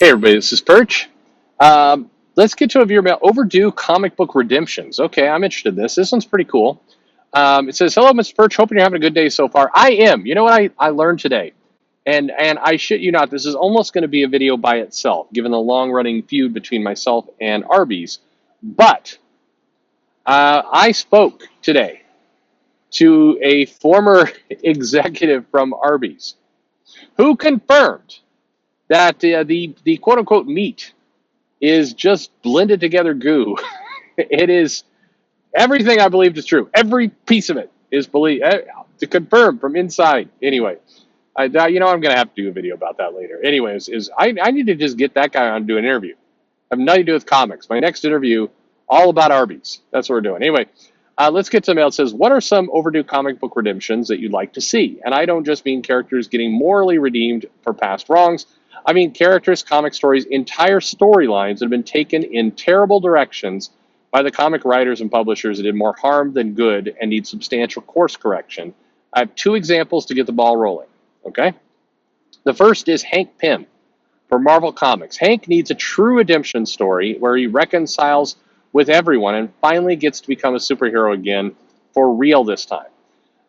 Hey everybody, this is Perch. Let's get to a viewer mail. Overdue comic book redemptions. Okay, I'm interested in this. This one's pretty cool. It says, "Hello, Mr. Perch. Hoping you're having a good day so far." I am. You know what I learned today, and I shit you not, this is almost going to be a video by itself, given the long running feud between myself and Arby's. But I spoke today to a former executive from Arby's who confirmed that the quote unquote meat is just blended together goo. It is everything I believed is true. Every piece of it is believed to confirm from inside. Anyway, I'm going to have to do a video about that later. Anyways, I need to just get that guy on to do an interview. I have nothing to do with comics. My next interview, all about Arby's. That's what we're doing. Anyway, let's get to the mail. It says, "What are some overdue comic book redemptions that you'd like to see?" And I don't just mean characters getting morally redeemed for past wrongs. I mean characters, comic stories, entire storylines that have been taken in terrible directions by the comic writers and publishers that did more harm than good and need substantial course correction. I have two examples to get the ball rolling. Okay? The first is Hank Pym for Marvel Comics. Hank needs a true redemption story where he reconciles with everyone and finally gets to become a superhero again, for real this time.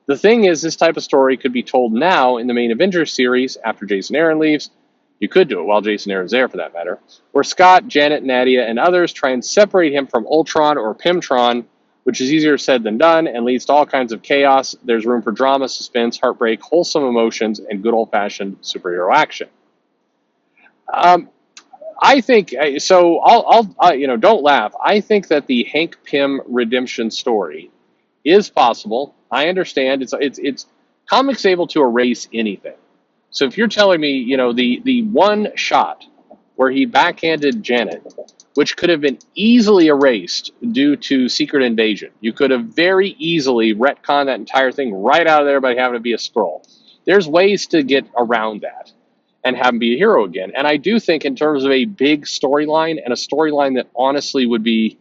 The thing is, this type of story could be told now in the main Avengers series after Jason Aaron leaves. You could do it while Jason Aaron's there, for that matter, where Scott, Janet, Nadia, and others try and separate him from Ultron or Pymtron, which is easier said than done and leads to all kinds of chaos. There's room for drama, suspense, heartbreak, wholesome emotions, and good old-fashioned superhero action. I think so. Don't laugh. I think that the Hank Pym redemption story is possible. I understand it's comics able to erase anything. So if you're telling me, the one shot where he backhanded Janet, which could have been easily erased due to Secret Invasion, you could have very easily retconned that entire thing right out of there by having it be a scroll. There's ways to get around that and have him be a hero again. And I do think in terms of a big storyline and a storyline that honestly would be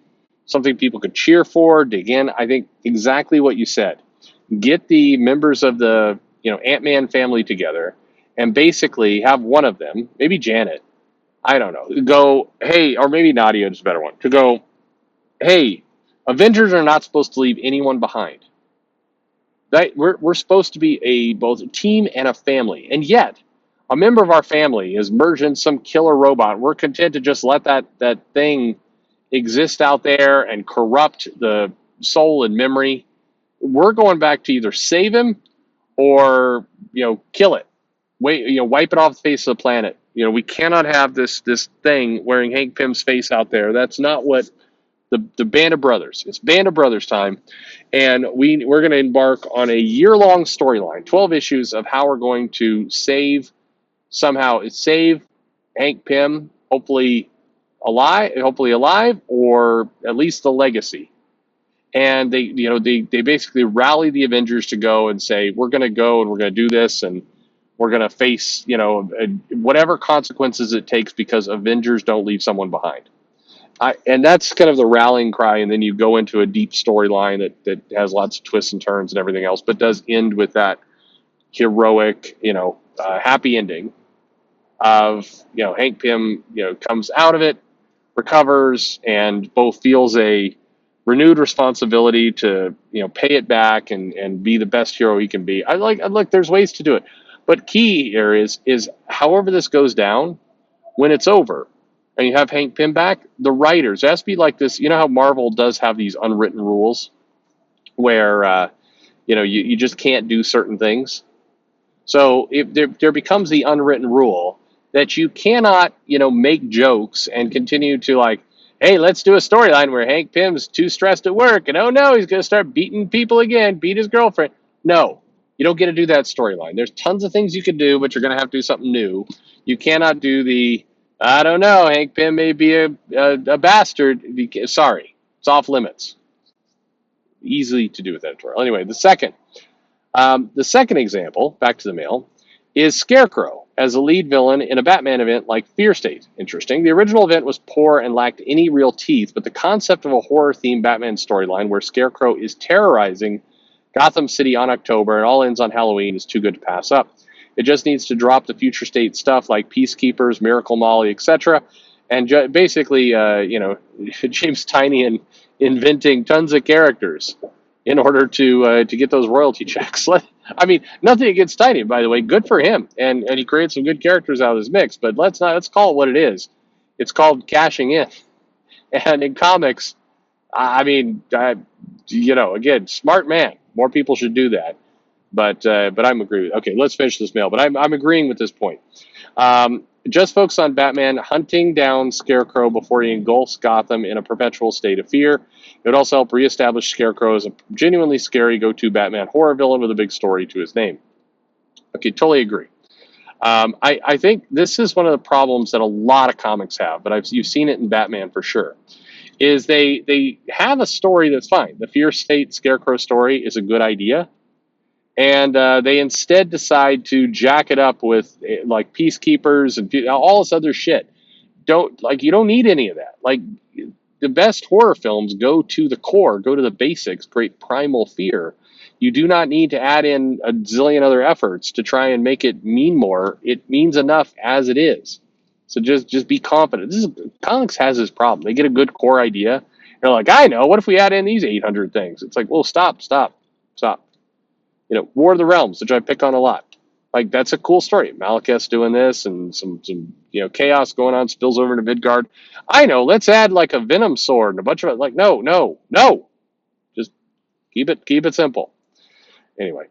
something people could cheer for, dig in, I think exactly what you said. Get the members of the Ant-Man family together and basically have one of them, maybe Janet, I don't know, go, hey, or maybe Nadia is a better one, to go, hey, Avengers are not supposed to leave anyone behind. We're supposed to be both a team and a family. And yet, a member of our family is merged in some killer robot. We're content to just let that thing exist out there and corrupt the soul and memory. We're going back to either save him or, kill it. Wipe it off the face of the planet. We cannot have this thing wearing Hank Pym's face out there. That's not what the Band of Brothers. It's Band of Brothers time, and we're going to embark on a year-long storyline, 12 issues of how we're going to save Hank Pym, hopefully alive, or at least the legacy. And they basically rally the Avengers to go and say, we're going to go and we're going to do this, and we're going to face, whatever consequences it takes, because Avengers don't leave someone behind. And that's kind of the rallying cry. And then you go into a deep storyline that has lots of twists and turns and everything else, but does end with that heroic, happy ending of, Hank Pym, comes out of it, recovers, and both feels a renewed responsibility to, pay it back and be the best hero he can be. Look, there's ways to do it. But key here is however this goes down, when it's over and you have Hank Pym back, the writers, it has to be like this. You know how Marvel does have these unwritten rules where, you just can't do certain things. So if there becomes the unwritten rule that you cannot, make jokes and continue to hey, let's do a storyline where Hank Pym's too stressed at work and, oh no, he's going to start beating people again, beat his girlfriend. No. You don't get to do that storyline. There's tons of things you can do, but you're going to have to do something new. You cannot do I don't know, Hank Pym may be a bastard. Sorry, it's off limits. Easy to do with editorial. Anyway, the second example, back to the mail, is Scarecrow as a lead villain in a Batman event like Fear State. Interesting. The original event was poor and lacked any real teeth, but the concept of a horror-themed Batman storyline where Scarecrow is terrorizing Gotham City on October and all ends on Halloween is too good to pass up. It just needs to drop the future state stuff like Peacekeepers, Miracle Molly, etc., and basically, James Tynion inventing tons of characters in order to get those royalty checks. I mean, nothing against Tynion, by the way. Good for him, and he created some good characters out of this mix. But let's call it what it is. It's called cashing in. And in comics, I mean, again, smart man. More people should do that. But I'm agreeing. Okay, let's finish this mail. But I'm agreeing with this point. Just focus on Batman hunting down Scarecrow before he engulfs Gotham in a perpetual state of fear. It would also help reestablish Scarecrow as a genuinely scary go-to Batman horror villain with a big story to his name. Okay, totally agree. I think this is one of the problems that a lot of comics have, but you've seen it in Batman for sure. Is they have a story that's fine. The Fear State Scarecrow story is a good idea, and they instead decide to jack it up with like Peacekeepers and all this other shit. You don't need any of that. Like, the best horror films go to the core, go to the basics, create primal fear. You do not need to add in a zillion other efforts to try and make it mean more. It means enough as it is. So just be confident. Comics has this problem. They get a good core idea. They're like, I know. What if we add in these 800 things? It's like, well, stop. War of the Realms, which I pick on a lot. Like, that's a cool story. Malekith's doing this, and some chaos going on spills over into Midgard. I know. Let's add like a Venom sword and a bunch of it. Like, no. Just keep it simple. Anyway,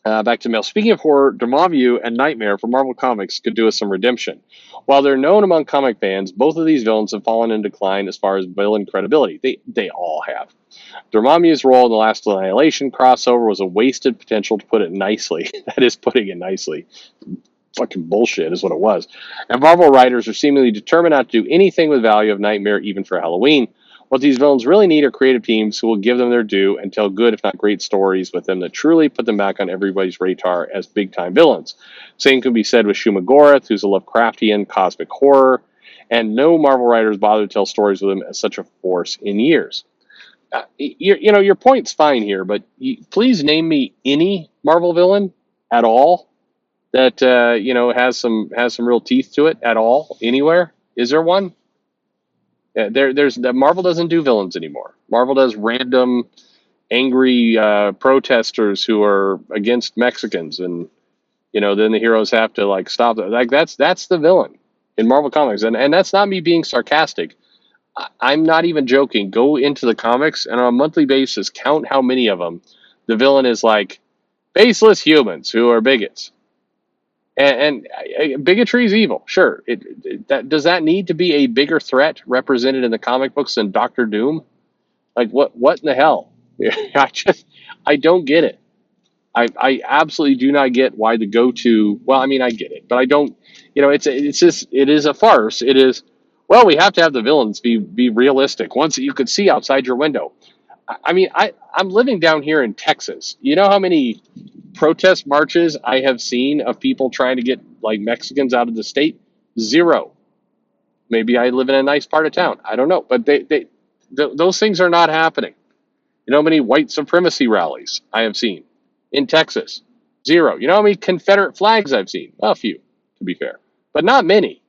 back to mail. Speaking of horror, Dormammu and Nightmare from Marvel Comics could do with some redemption. While they're known among comic fans, both of these villains have fallen in decline as far as villain credibility. They all have. Dormammu's role in the Last Annihilation crossover was a wasted potential, to put it nicely. That is putting it nicely. Fucking bullshit is what it was. And Marvel writers are seemingly determined not to do anything with value of Nightmare, even for Halloween. What these villains really need are creative teams who will give them their due and tell good, if not great, stories with them that truly put them back on everybody's radar as big-time villains. Same can be said with Shumagorath, who's a Lovecraftian cosmic horror, and no Marvel writers bother to tell stories with him as such a force in years. Your point's fine here, but please name me any Marvel villain at all that has some real teeth to it at all, anywhere. Is there one? There's Marvel doesn't do villains anymore. Marvel does random angry protesters who are against Mexicans, and then the heroes have to like stop them. Like, that's the villain in Marvel Comics, and that's not me being sarcastic. I'm not even joking. Go into the comics and on a monthly basis count how many of them the villain is like faceless humans who are bigots. And bigotry is evil, sure. Does that need to be a bigger threat represented in the comic books than Doctor Doom? Like, what in the hell? I don't get it. I absolutely do not get why the go-to. Well, I mean, I get it, but I don't. It is a farce. It is. Well, we have to have the villains be realistic. Ones that you could see outside your window. I'm living down here in Texas. You know how many protest marches I have seen of people trying to get like Mexicans out of the state? Zero. Maybe I live in a nice part of town. I don't know, but those things are not happening. You know how many white supremacy rallies I have seen in Texas? Zero. You know how many Confederate flags I've seen? A few, to be fair, but not many.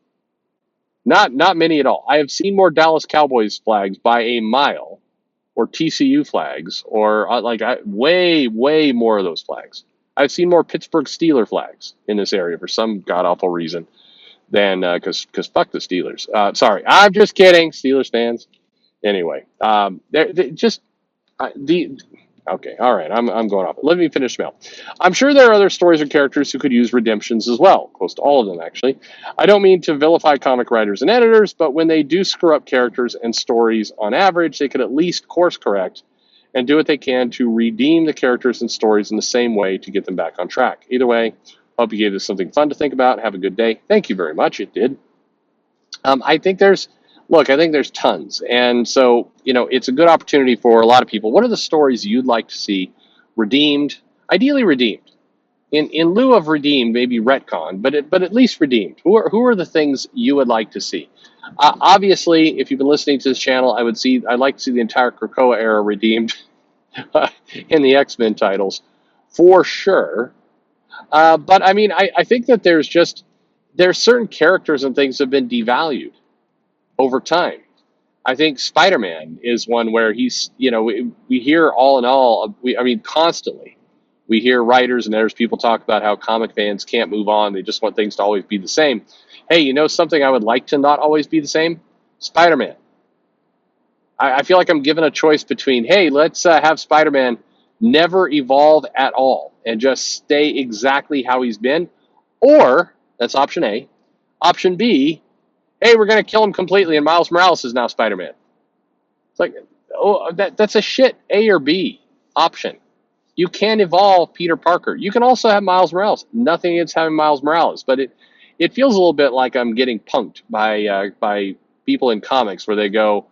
Not many at all. I have seen more Dallas Cowboys flags by a mile, or TCU flags, or way more of those flags. I've seen more Pittsburgh Steeler flags in this area for some god awful reason than because fuck the Steelers. Sorry, I'm just kidding, Steelers fans. Anyway, okay, all right, I'm going off. Let me finish mail. I'm sure there are other stories or characters who could use redemptions as well. Close to all of them, actually. I don't mean to vilify comic writers and editors, but when they do screw up characters and stories on average, they could at least course correct and do what they can to redeem the characters and stories in the same way to get them back on track. Either way, hope you gave this something fun to think about. Have a good day. Thank you very much. It did. I think there's tons. And so, it's a good opportunity for a lot of people. What are the stories you'd like to see redeemed, ideally redeemed? In lieu of redeemed, maybe retcon, but at least redeemed. Who are the things you would like to see? Obviously, if you've been listening to this channel, I'd like to see the entire Krakoa era redeemed in the X-Men titles, for sure. But I mean, I think that there's certain characters and things that have been devalued over time. I think Spider-Man is one where we hear all in all, I mean, constantly. We hear writers and editors, people talk about how comic fans can't move on. They just want things to always be the same. Hey, you know something I would like to not always be the same? Spider-Man. I feel like I'm given a choice between, hey, let's have Spider-Man never evolve at all and just stay exactly how he's been, or that's option A. Option B, hey, we're going to kill him completely, and Miles Morales is now Spider-Man. It's like, oh, that's a shit A or B option. You can evolve Peter Parker. You can also have Miles Morales. Nothing against having Miles Morales, but it feels a little bit like I'm getting punked by people in comics where they go,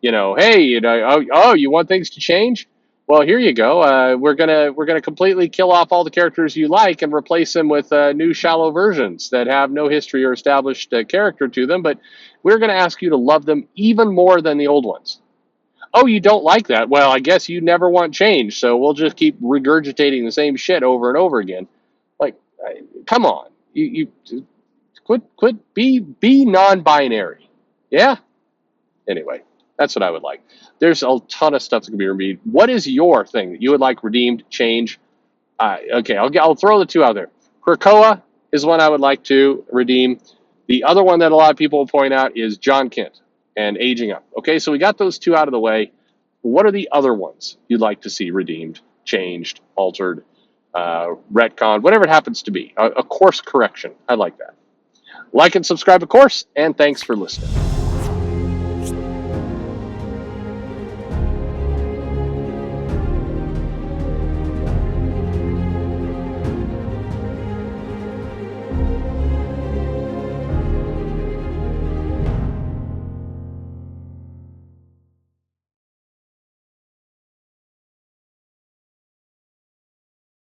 hey, oh, you want things to change? Well, here you go. We're gonna completely kill off all the characters you like and replace them with new shallow versions that have no history or established character to them. But we're gonna ask you to love them even more than the old ones. Oh, you don't like that? Well, I guess you never want change, so we'll just keep regurgitating the same shit over and over again. Like, come on, you quit, be non-binary. Yeah. Anyway, that's what I would like. There's a ton of stuff that can be redeemed. What is your thing that you would like redeemed, change? Okay, I'll throw the two out there. Krakoa is one I would like to redeem. The other one that a lot of people will point out is John Kent and aging up. Okay, so we got those two out of the way. What are the other ones you'd like to see redeemed, changed, altered, retconned, whatever it happens to be? A course correction. I like that. Like and subscribe, of course, and thanks for listening.